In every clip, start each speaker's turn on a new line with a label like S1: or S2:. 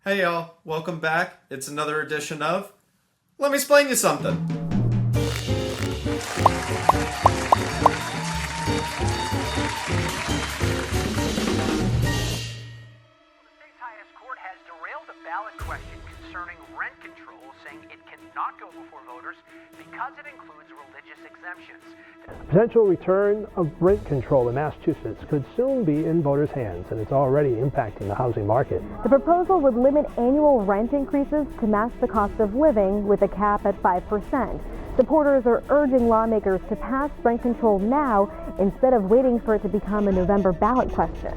S1: Hey y'all, welcome back. It's another edition of Let Me Explain You Something.
S2: Has derailed a ballot question concerning rent control, saying it cannot go before voters because it includes religious exemptions.
S3: Potential return of rent control in Massachusetts could soon be in voters' hands, and it's already impacting the housing market.
S4: The proposal would limit annual rent increases to match the cost of living with a cap at 5%. Supporters are urging lawmakers to pass rent control now instead of waiting for it to become a November ballot question.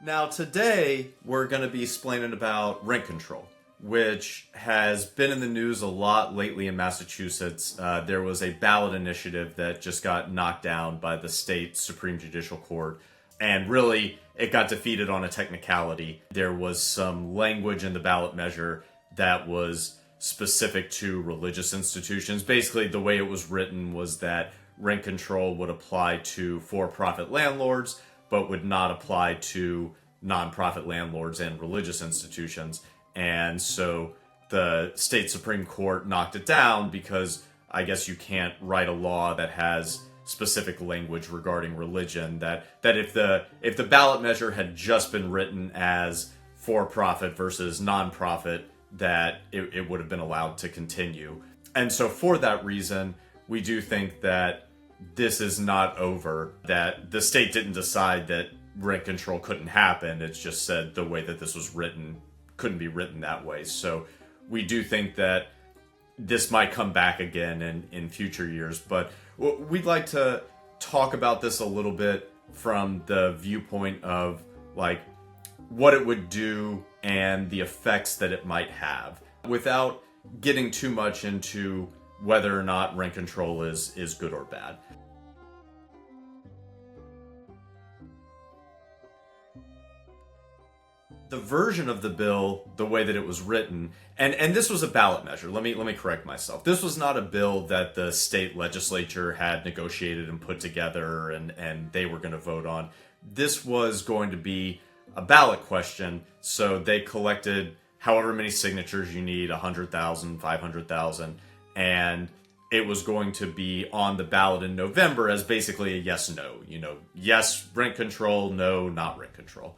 S1: Now today, we're going to be explaining about rent control, which has been in the news a lot lately in Massachusetts. There was a ballot initiative that just got knocked down by the state Supreme Judicial Court, and really, it got defeated on a technicality. There was some language in the ballot measure that was specific to religious institutions. Basically, the way it was written was that rent control would apply to for-profit landlords, but would not apply to nonprofit landlords and religious institutions. And so the state Supreme Court knocked it down because I guess you can't write a law that has specific language regarding religion, that if the ballot measure had just been written as for-profit versus nonprofit, that it would have been allowed to continue. And so for that reason, we do think that this is not over, that the state didn't decide that rent control couldn't happen. It's just said the way that this was written couldn't be written that way. So we do think that this might come back again in future years. But we'd like to talk about this a little bit from the viewpoint of like what it would do and the effects that it might have, without getting too much into whether or not rent control is good or bad. The version of the bill, the way that it was written, and this was a ballot measure. Let me correct myself. This was not a bill that the state legislature had negotiated and put together and they were going to vote on. This was going to be a ballot question, so they collected however many signatures you need, 100,000, 500,000, and it was going to be on the ballot in November as basically a yes-no. Yes, rent control, no, not rent control.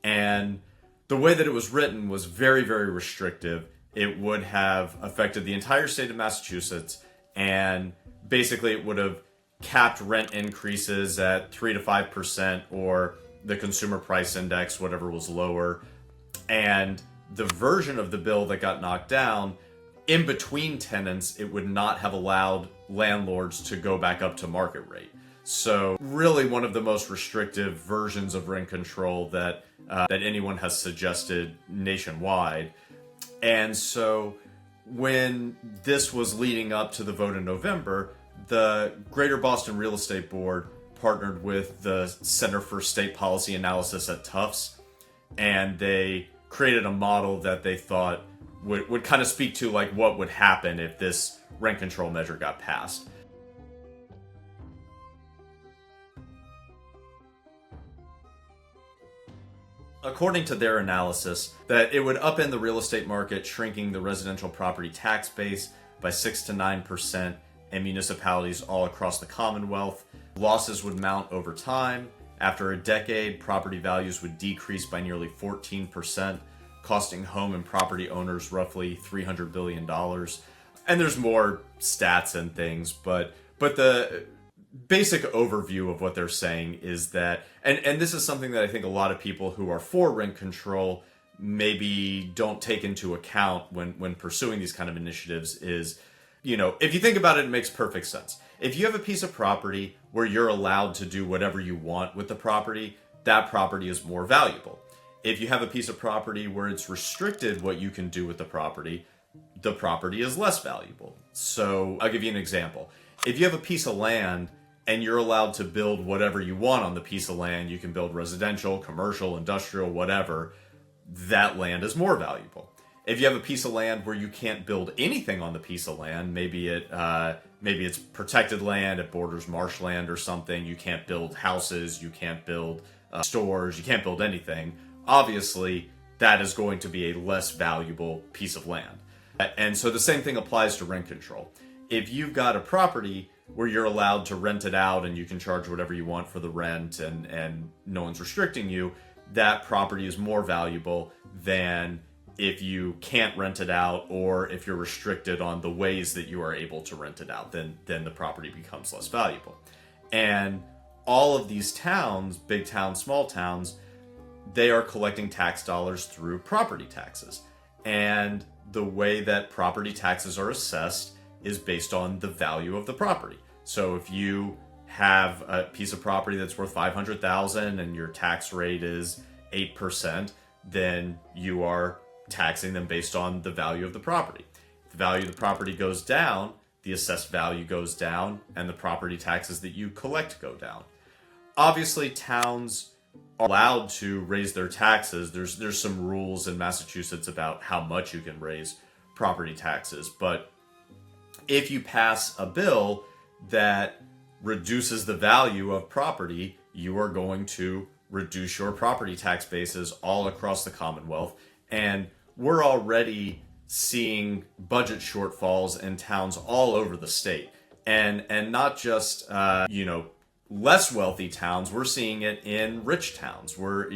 S1: And the way that it was written was very, very restrictive. It would have affected the entire state of Massachusetts, and basically it would have capped rent increases at 3 to 5%, or the consumer price index, whatever was lower. And the version of the bill that got knocked down, in between tenants, it would not have allowed landlords to go back up to market rate. So really one of the most restrictive versions of rent control that anyone has suggested nationwide. And so when this was leading up to the vote in November, the Greater Boston Real Estate Board partnered with the Center for State Policy Analysis at Tufts, and they created a model that they thought would kind of speak to like what would happen if this rent control measure got passed. According to their analysis, that it would upend the real estate market, shrinking the residential property tax base by 6 to 9% in municipalities all across the Commonwealth. Losses would mount over time. After a decade, property values would decrease by nearly 14%, costing home and property owners roughly $300 billion. And there's more stats and things, but the basic overview of what they're saying is that, and this is something that I think a lot of people who are for rent control maybe don't take into account when pursuing these kind of initiatives is, if you think about it, it makes perfect sense. If you have a piece of property where you're allowed to do whatever you want with the property, that property is more valuable. If you have a piece of property where it's restricted what you can do with the property is less valuable. So I'll give you an example. If you have a piece of land and you're allowed to build whatever you want on the piece of land, you can build residential, commercial, industrial, whatever, that land is more valuable. If you have a piece of land where you can't build anything on the piece of land, maybe it's protected land, it borders marshland or something, you can't build houses, you can't build stores, you can't build anything, obviously that is going to be a less valuable piece of land. And so the same thing applies to rent control. If you've got a property where you're allowed to rent it out and you can charge whatever you want for the rent and no one's restricting you, that property is more valuable than if you can't rent it out, or if you're restricted on the ways that you are able to rent it out, then the property becomes less valuable. And all of these towns, big towns, small towns, they are collecting tax dollars through property taxes. And the way that property taxes are assessed is based on the value of the property. So if you have a piece of property that's worth $500,000 and your tax rate is 8%, then you are taxing them based on the value of the property. If the value of the property goes down, the assessed value goes down, and the property taxes that you collect go down. Obviously, towns are allowed to raise their taxes. There's some rules in Massachusetts about how much you can raise property taxes, but if you pass a bill that reduces the value of property, you are going to reduce your property tax bases all across the Commonwealth. And we're already seeing budget shortfalls in towns all over the state, and not just less wealthy towns. We're seeing it in rich towns. Where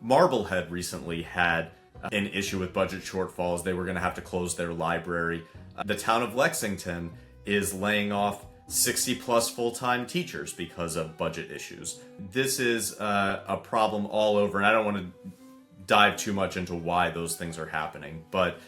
S1: Marblehead recently had an issue with budget shortfalls. They were going to have to close their library. The town of Lexington is laying off 60 plus full-time teachers because of budget issues. This is a problem all over, and I don't want to dive too much into why those things are happening, but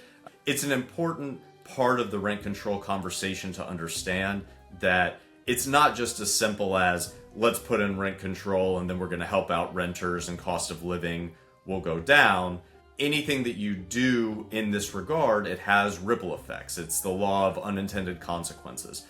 S1: it's an important part of the rent control conversation to understand that it's not just as simple as let's put in rent control and then we're going to help out renters and cost of living will go down. Anything that you do in this regard, it has ripple effects. It's the law of unintended consequences.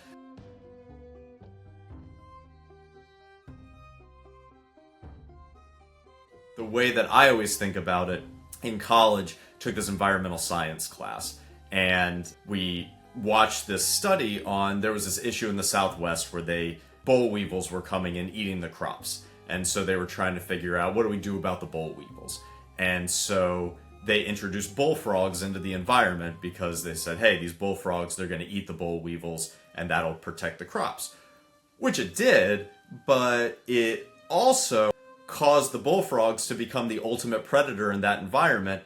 S1: The way that I always think about it, in college, took this environmental science class, and we watched this study on, there was this issue in the Southwest where boll weevils were coming and eating the crops. And so they were trying to figure out, what do we do about the boll weevils? And so they introduced bullfrogs into the environment because they said, hey, these bullfrogs, they're going to eat the boll weevils and that'll protect the crops. Which it did, but it also caused the bullfrogs to become the ultimate predator in that environment,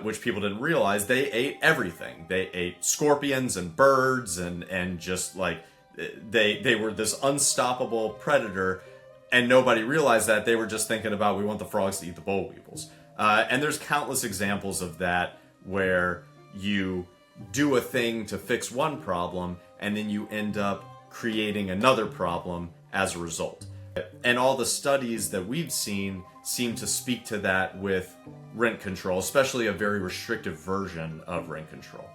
S1: which people didn't realize. They ate everything. They ate scorpions and birds and just like, they were this unstoppable predator, and nobody realized that. They were just thinking about, we want the frogs to eat the boll weevils. And there's countless examples of that where you do a thing to fix one problem and then you end up creating another problem as a result. And all the studies that we've seen seem to speak to that with rent control, especially a very restrictive version of rent control.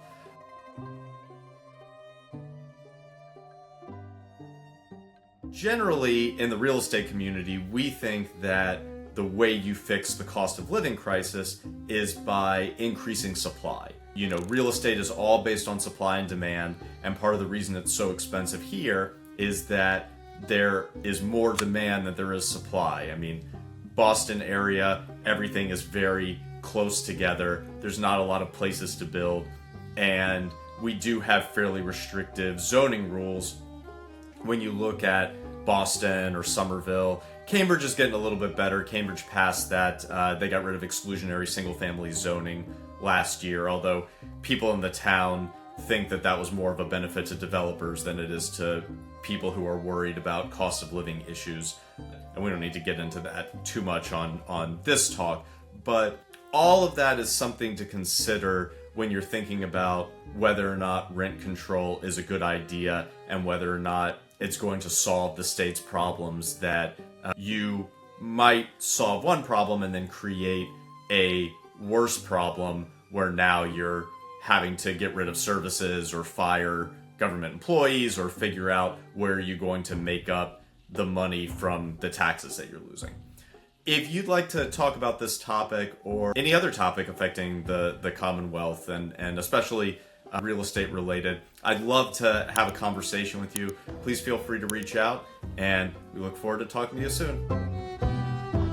S1: Generally, in the real estate community, we think that the way you fix the cost of living crisis is by increasing supply. Real estate is all based on supply and demand, and part of the reason it's so expensive here is that there is more demand than there is supply. I mean, Boston area, everything is very close together. There's not a lot of places to build, and we do have fairly restrictive zoning rules. When you look at Boston or Somerville, Cambridge is getting a little bit better. Cambridge passed that. They got rid of exclusionary single-family zoning last year, although people in the town think that that was more of a benefit to developers than it is to people who are worried about cost of living issues. And we don't need to get into that too much on this talk, but all of that is something to consider when you're thinking about whether or not rent control is a good idea and whether or not it's going to solve the state's problems, that you might solve one problem and then create a worse problem where now you're having to get rid of services or fire government employees or figure out where you're going to make up the money from the taxes that you're losing. If you'd like to talk about this topic or any other topic affecting the Commonwealth and especially real estate related, I'd love to have a conversation with you. Please feel free to reach out, and we look forward to talking to you soon.